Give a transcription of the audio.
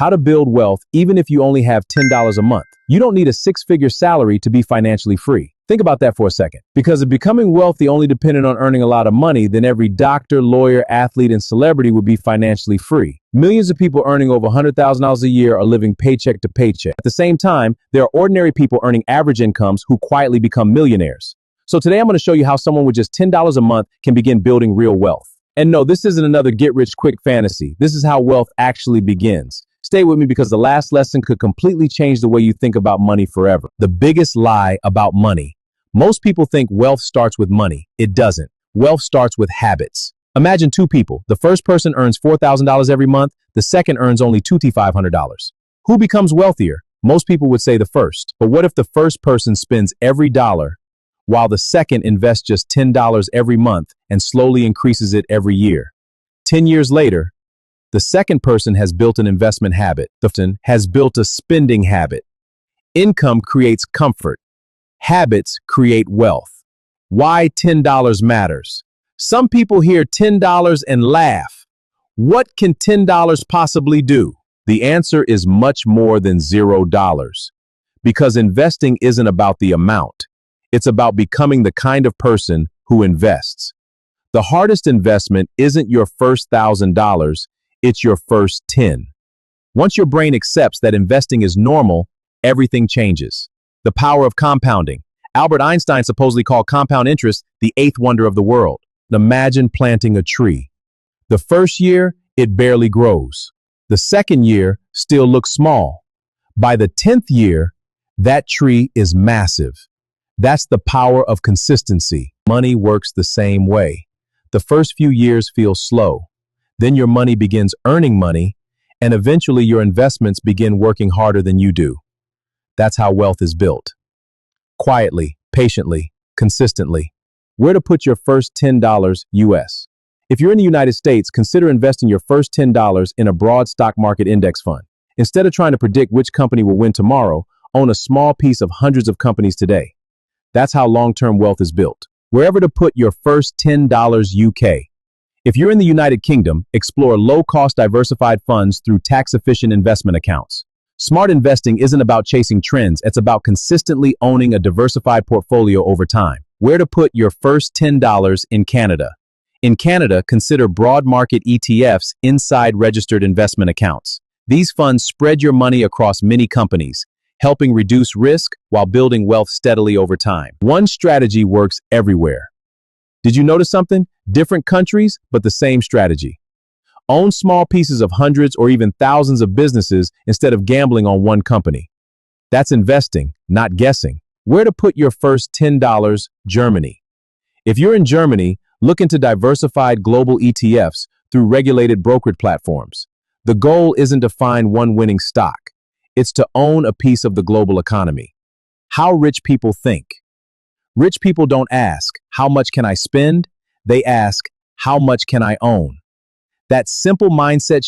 How to build wealth even if you only have $10 a month. You don't need a six-figure salary to be financially free. Think about that for a second. Because if becoming wealthy only depended on earning a lot of money, then every doctor, lawyer, athlete, and celebrity would be financially free. Millions of people earning over $100,000 a year are living paycheck to paycheck. At the same time, there are ordinary people earning average incomes who quietly become millionaires. So today I'm going to show you how someone with just $10 a month can begin building real wealth. And no, this isn't another get-rich-quick fantasy. This is how wealth actually begins. Stay with me because the last lesson could completely change the way you think about money forever. The biggest lie about money. Most people think wealth starts with money. It doesn't. Wealth starts with habits. Imagine two people. The first person earns $4,000 every month. The second earns only $2,500. Who becomes wealthier? Most people would say the first. But what if the first person spends every dollar while the second invests just $10 every month and slowly increases it every year? 10 years later, the second person has built an investment habit. The first has built a spending habit. Income creates comfort. Habits create wealth. Why $10 matters. Some people hear $10 and laugh. What can $10 possibly do? The answer is much more than $0. Because investing isn't about the amount. It's about becoming the kind of person who invests. The hardest investment isn't your first $1,000, it's your first 10. Once your brain accepts that investing is normal, everything changes. The power of compounding. Albert Einstein supposedly called compound interest the eighth wonder of the world. Imagine planting a tree. The first year, it barely grows. The second year still looks small. By the 10th year, that tree is massive. That's the power of consistency. Money works the same way. The first few years feel slow. Then your money begins earning money, and eventually your investments begin working harder than you do. That's how wealth is built. Quietly, patiently, consistently. Where to put your first $10 US? If you're in the United States, consider investing your first $10 in a broad stock market index fund. Instead of trying to predict which company will win tomorrow, own a small piece of hundreds of companies today. That's how long-term wealth is built. Wherever to put your first $10 UK. If you're in the United Kingdom, explore low-cost diversified funds through tax-efficient investment accounts. Smart investing isn't about chasing trends, it's about consistently owning a diversified portfolio over time. Where to put your first $10 in Canada. In Canada, consider broad market ETFs inside registered investment accounts. These funds spread your money across many companies, helping reduce risk while building wealth steadily over time. One strategy works everywhere. Did you notice something? Different countries, but the same strategy. Own small pieces of hundreds or even thousands of businesses instead of gambling on one company. That's investing, not guessing. Where to put your first $10? Germany. If you're in Germany, look into diversified global ETFs through regulated brokerage platforms. The goal isn't to find one winning stock. It's to own a piece of the global economy. How rich people think. Rich people don't ask, how much can I spend? They ask, how much can I own? That simple mindset